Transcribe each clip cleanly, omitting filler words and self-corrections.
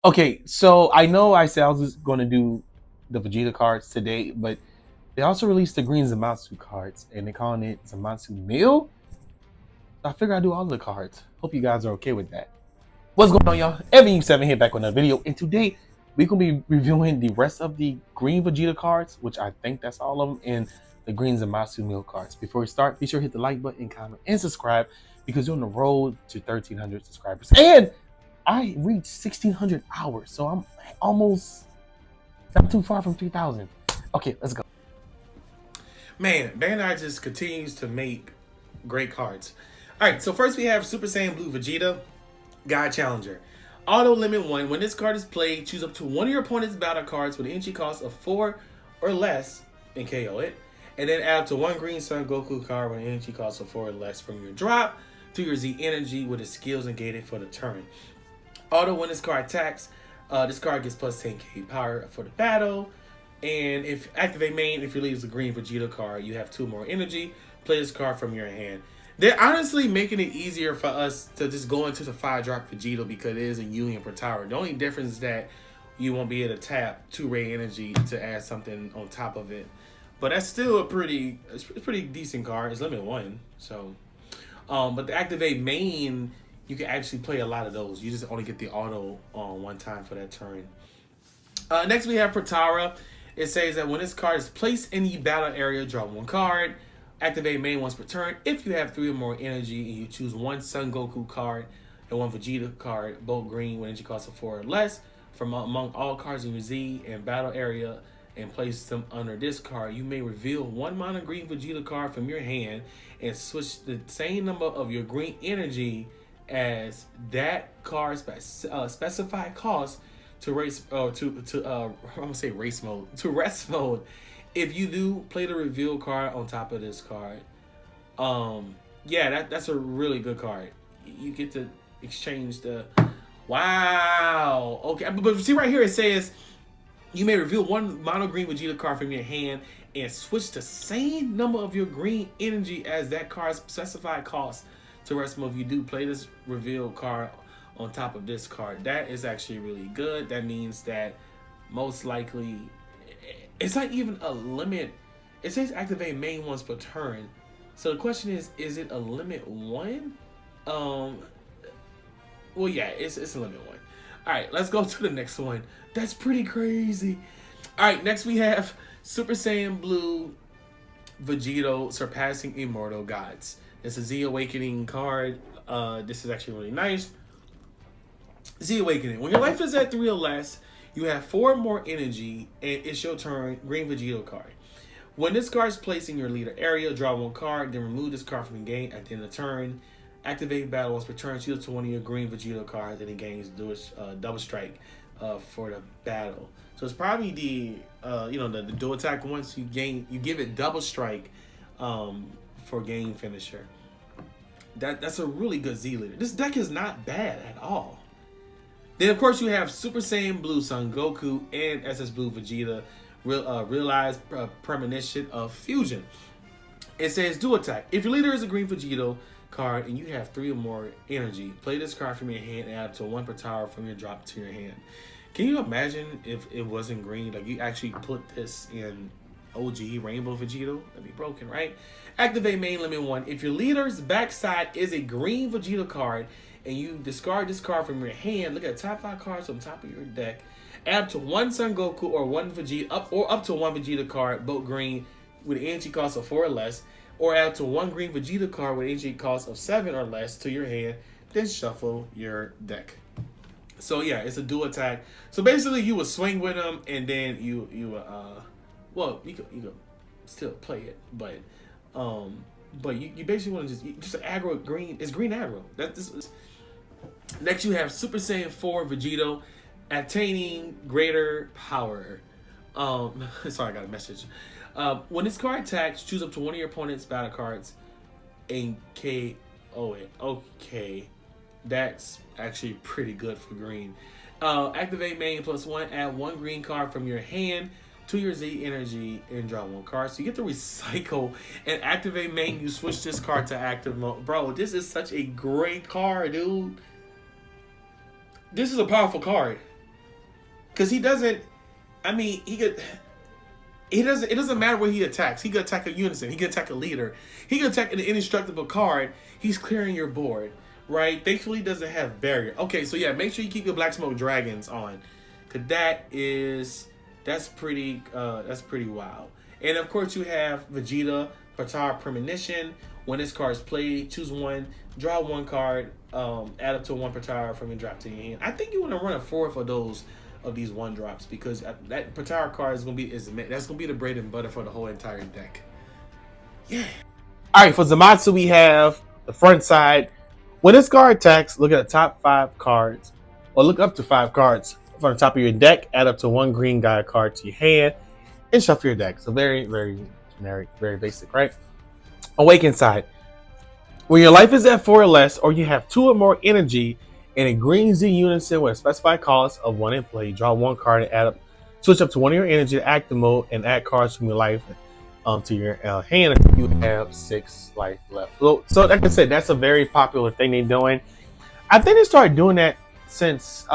Okay, so I know I said I was just going to do the Vegeta cards today, but they also released the green Zamasu cards, and they're calling it Zamasu Meal. So I figure I'd do all of the cards. Hope you guys are okay with that. What's going on, y'all? Evan7 here back with another video, and today we're going to be reviewing the rest of the green Vegeta cards, which I think that's all of them, and the green Zamasu Meal cards. Before we start, be sure to hit the like button, comment, and subscribe, because you're on the road to 1,300 subscribers. And I reached 1,600 hours, so I'm almost not too far from 3,000. Okay, let's go. Man, Bandai just continues to make great cards. All right, so first we have Super Saiyan Blue Vegeta, God Challenger. Auto limit 1. When this card is played, choose up to one of your opponent's battle cards with an energy cost of 4 or less and KO it. And then add up to one green Son Goku card with an energy cost of 4 or less from your drop to your Z energy with its skills negated for the turn. Auto, when this card attacks, this card gets plus 10k power for the battle. And if activate main, if your lead is a green Vegeta card, you have 2 more energy. Play this card from your hand. They're honestly making it easier for us to just go into the 5-drop Vegito because it is a Union per tower. The only difference is that you won't be able to tap 2 ray energy to add something on top of it. But that's still a pretty decent card. It's limit 1, so. But the activate main, you can actually play a lot of those. You just only get the auto on one time for that turn. Next we have Protara. It says that when this card is placed in the battle area, draw 1 card. Activate main once per turn. If you have 3 or more energy and you choose 1 Son Goku card and 1 Vegeta card, both green with energy cost of 4 or less, from among all cards in your Z and battle area, and place them under this card, you may reveal 1 mono green Vegeta card from your hand and switch the same number of your green energy as that card's specified cost to race I'm gonna say race mode to rest mode. If you do, play the reveal card on top of this card. Yeah, that's a really good card. You get to exchange the wow. Okay, but see right here it says you may reveal 1 mono green Vegeta card from your hand and switch the same number of your green energy as that card's specified cost to rest mode. If you do, play this reveal card on top of this card. That is actually really good. That means that most likely it's not even a limit. It says activate main once per turn. So the question is it a limit 1? Well, yeah, it's a limit 1. All right, let's go to the next one. That's pretty crazy. All right, next we have Super Saiyan Blue Vegito Surpassing Immortal Gods. It's a Z Awakening card. This is actually really nice. Z Awakening. When your life is at 3 or less, you have 4 more energy, and it's your turn. Green Vegito card. When this card is placed in your leader area, draw 1 card, then remove this card from the game at the end of the turn. Activate battle once per turn. Choose to one of your green Vegito cards, and it gains double strike for the battle. So it's probably the the dual attack. Once you give it double strike for game finisher. That's a really good Z leader. This deck is not bad at all. Then, of course, you have Super Saiyan Blue Son Goku and SS Blue Vegeta realized premonition of fusion. It says, do attack. If your leader is a green Vegito card and you have 3 or more energy, play this card from your hand and add to 1 per tower from your drop to your hand. Can you imagine if it wasn't green? Like, you actually put this in OG Rainbow Vegito? That'd be broken, right? Activate main limit 1. If your leader's backside is a green Vegeta card, and you discard this card from your hand, look at the top 5 cards on top of your deck. Add up to 1 Son Goku or 1 Vegeta up to 1 Vegeta card, both green with an energy cost of 4 or less, or add to 1 green Vegeta card with an energy cost of 7 or less to your hand. Then shuffle your deck. So yeah, it's a dual attack. So basically, you would swing with them, and then you could still play it, but you basically want to just aggro green. It's green aggro. Next, you have Super Saiyan 4 Vegito, attaining greater power. Sorry, I got a message. When this card attacks, choose up to one of your opponent's battle cards and KO it. Okay, that's actually pretty good for green. Activate main +1, add 1 green card from your hand to your Z energy and draw 1 card. So you get to recycle and activate main. You switch this card to active mode. Bro, this is such a great card, dude. This is a powerful card. because he doesn't. I mean, he could. He doesn't. It doesn't matter where he attacks. He could attack a unison. He could attack a leader. He could attack an indestructible card. He's clearing your board, right? Thankfully, he doesn't have barrier. Okay, so yeah, make sure you keep your Black Smoke Dragons on, cause that's pretty wild. And of course, you have Vegeta, Patar Premonition. When this card is played, choose one, draw one card, add up to one Patar from your drop to your hand. I think you want to run a fourth of those of these one drops because that Patar card is that's gonna be the bread and butter for the whole entire deck. Yeah. All right, for Zamasu, we have the front side. When this card attacks, look at the top 5 cards, or look up to 5 cards from the top of your deck. Add up to 1 green Gaia card to your hand, and shuffle your deck. So very, very generic, very basic, right? Awaken side. When your life is at 4 or less, or you have 2 or more energy, and a green Z unison with a specified cost of 1 in play, draw 1 card and switch up to 1 of your energy to active mode and add cards from your life to your hand if you have 6 life left. So like I said, that's a very popular thing they're doing. I think they started doing that since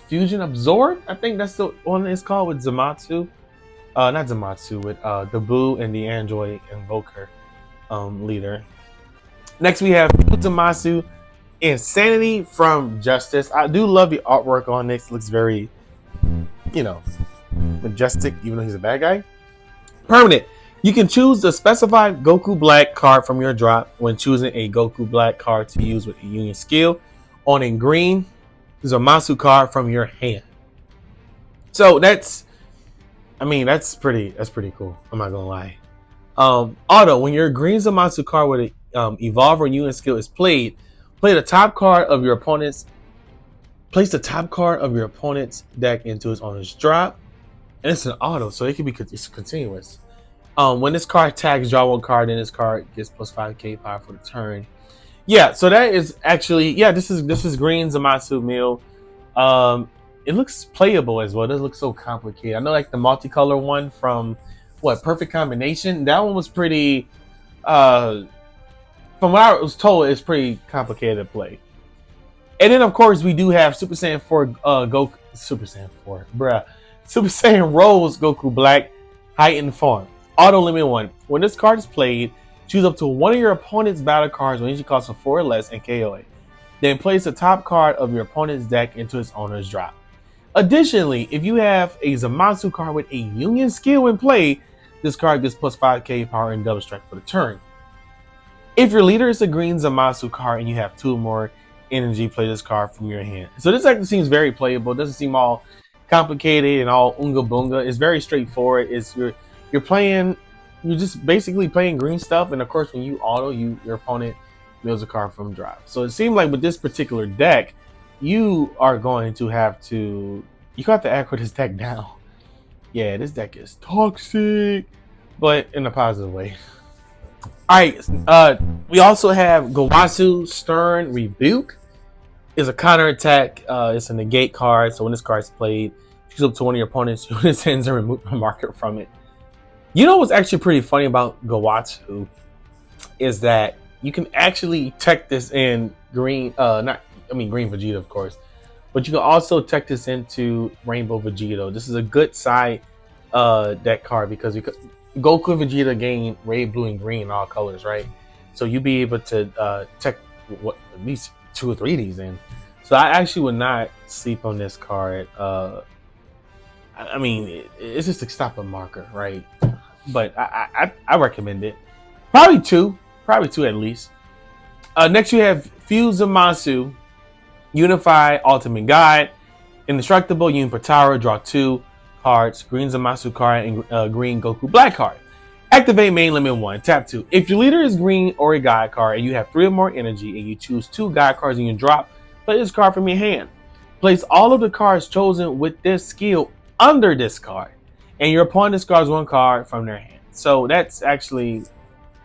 Fusion Absorb. I think that's the one it's called with Zamasu. Not Zamasu, with the Boo and the Android Invoker leader. Next, we have Zamasu Insanity from Justice. I do love the artwork on this. It looks very, majestic, even though he's a bad guy. Permanent. You can choose the specified Goku Black card from your drop when choosing a Goku Black card to use with a Union skill. On in green, Zamasu card from your hand. So that's pretty cool. I'm not gonna lie. Auto, when your green Zamasu card with a evolve or Union skill is played, place the top card of your opponent's deck into its owner's drop, and it's an auto, so it can be continuous. When this card attacks, draw 1 card, and this card gets plus 5k power for the turn. Yeah, so that is actually this is green Zamasu Meal. It looks playable as well. It doesn't look so complicated. I know like the multicolor one from Perfect Combination. That one was pretty. From what I was told, it's pretty complicated to play. And then of course we do have Super Saiyan 4 Super Saiyan Rose Goku Black Heightened Form. Auto limit 1. When this card is played, choose up to 1 of your opponent's battle cards when energy costs of 4 or less and KO it. Then place the top card of your opponent's deck into its owner's drop. Additionally, if you have a Zamasu card with a Union skill in play, this card gets plus 5k power and double strike for the turn. If your leader is a green Zamasu card and you have 2 or more energy, play this card from your hand. So this actually seems very playable. It doesn't seem all complicated and all unga bunga. It's very straightforward. You're just basically playing green stuff, and of course when you auto, your opponent mills a card from drop. So it seems like with this particular deck, you have to act with this deck down. Yeah, this deck is toxic, but in a positive way. Alright, we also have Gowasu Stern Rebuke. It's a counter attack. It's a negate card, so when this card is played, choose up to 1 of your opponent's units and remove a marker from it. You know what's actually pretty funny about Gowasu is that you can actually tech this in green, green Vegeta, of course, but you can also tech this into Rainbow Vegito. This is a good side deck card because Goku and Vegeta gain red, blue, and green in all colors, right? So you'll be able to tech at least 2 or 3 of these in. So I actually would not sleep on this card. It's just to stop a marker, right? But I recommend it. Probably two at least. Next you have Fuse Zamasu, Unify Ultimate Guide, Indestructible Union Patara, draw 2 cards, green Zamasu card, and green Goku Black card. Activate main limit 1, tap 2. If your leader is green or a guide card and you have 3 or more energy and you choose 2 guide cards in your drop, play this card from your hand. Place all of the cards chosen with this skill under this card, and your opponent discards 1 card from their hand. So that's actually,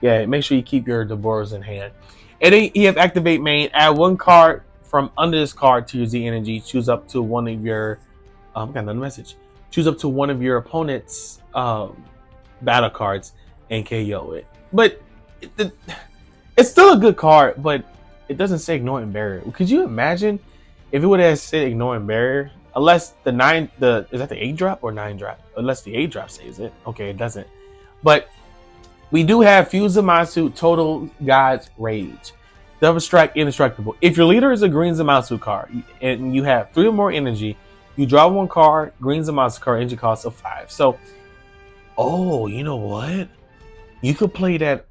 make sure you keep your Deborahs in hand. And then you have activate main, add 1 card from under this card to your Z energy. Choose up to 1 of your, got another message. Choose up to 1 of your opponent's battle cards and KO it. But it's still a good card, but it doesn't say Ignorant Barrier. Could you imagine If it would have said ignoring barrier, unless is that the 8 drop or 9 drop? Unless the 8 drop saves it. Okay, it doesn't. But we do have Fuse Zamasu, Total God's Rage, Double Strike, Indestructible. If your leader is a green Zamasu card and you have 3 or more energy, you draw 1 card, green Zamasu card, energy cost of 5. So, oh, you know what? You could play that,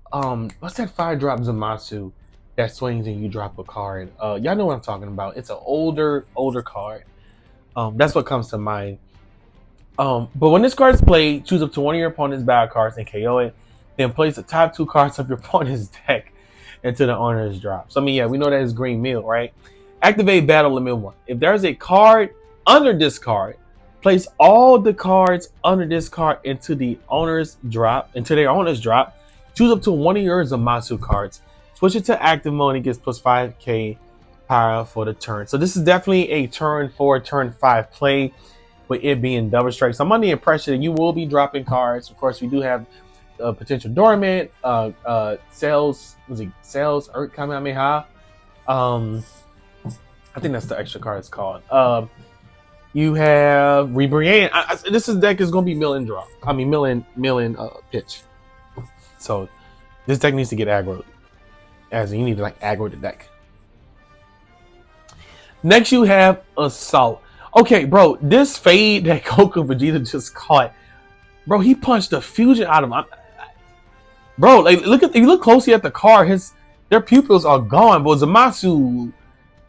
what's that 5 drop Zamasu that swings and you drop a card? Y'all know what I'm talking about. It's an older card. That's what comes to mind. But when this card is played, choose up to one of your opponent's battle cards and KO it. Then place the top 2 cards of your opponent's deck into the owner's drop. So I mean, yeah, we know that is green mill, right? Activate battle limit 1. If there's a card under this card, place all the cards under this card into their owner's drop. Choose up to one of your Zamasu cards. Switch it to active mode and it gets plus 5k power for the turn. So this is definitely a turn 4, turn 5 play with it being double strike. So I'm under the impression that you will be dropping cards. Of course, we do have potential dormant, sales, Earth Kamehameha. I think that's the extra card it's called. You have Rebrand. This deck is gonna be milling draw. I mean milling pitch. So this deck needs to get aggroed. As in, you need to like aggro the deck. Next you have Assault. Okay, bro, this fade that Goku Vegeta just caught, bro, he punched the fusion out of him. Bro, like if you look closely at the card, their pupils are gone. But Zamasu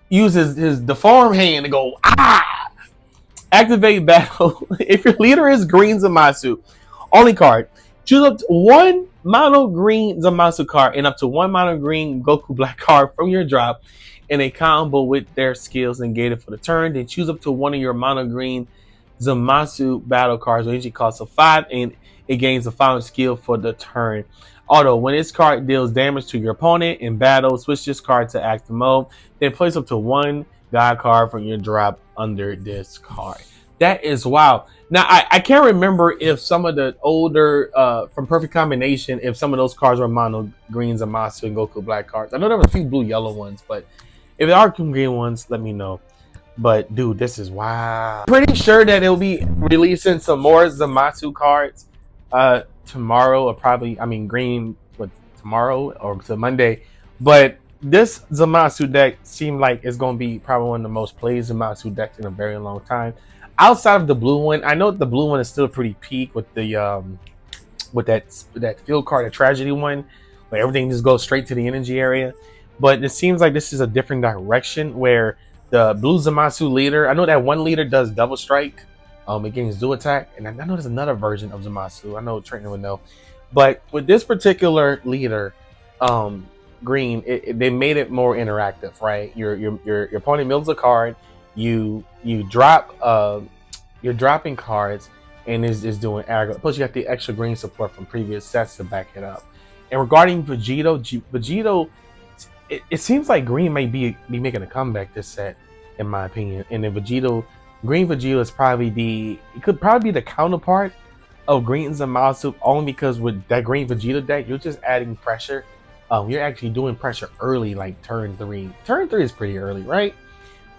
uses his deformed hand to go, ah! Activate battle. If your leader is green Zamasu, only card, choose up to 1 mono green Zamasu card and up to 1 mono green Goku black card from your drop in a combo with their skills negated for the turn. Then choose up to 1 of your mono green Zamasu battle cards with energy cost of 5 and it gains the final skill for the turn. Although when this card deals damage to your opponent in battle, switch this card to active mode. Then place up to 1 God card from your drop under this card. That is wild. Now I can't remember if some of the older from Perfect Combination, if some of those cards were mono green Zamasu and Goku black cards. I know there were a few blue yellow ones, but if there are green ones, let me know. But dude, this is wild. Pretty sure that it'll be releasing some more Zamasu cards tomorrow, or probably, I mean, green tomorrow or to Monday. But this Zamasu deck seemed like it's going to be probably one of the most played Zamasu decks in a very long time. Outside of the blue one, I know the blue one is still pretty peak with the with that field card, the tragedy one, where everything just goes straight to the energy area. But it seems like this is a different direction where the blue Zamasu leader, I know that one leader does double strike against dual attack, and I know there's another version of Zamasu. I know Trenton would know, but with this particular leader, green, they made it more interactive, right? Your opponent mills a card, you drop, you're dropping cards, and is doing aggro. Plus, you got the extra green support from previous sets to back it up. And regarding Vegito, it seems like green may be making a comeback this set, in my opinion. And then green Vegito is probably could probably be the counterpart of green Zamasu, only because with that green Vegito deck, you're just adding pressure. You're actually doing pressure early, like turn 3. Turn 3 is pretty early, right?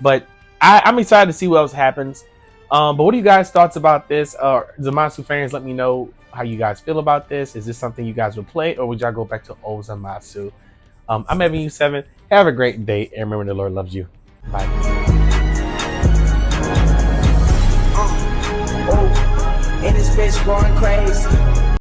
But I'm excited to see what else happens. But what are you guys' thoughts about this? Zamasu fans, let me know how you guys feel about this. Is this something you guys would play, or would y'all go back to old Zamasu? I'm Evan U7. Have a great day, and remember the Lord loves you. Bye. And this bitch going crazy.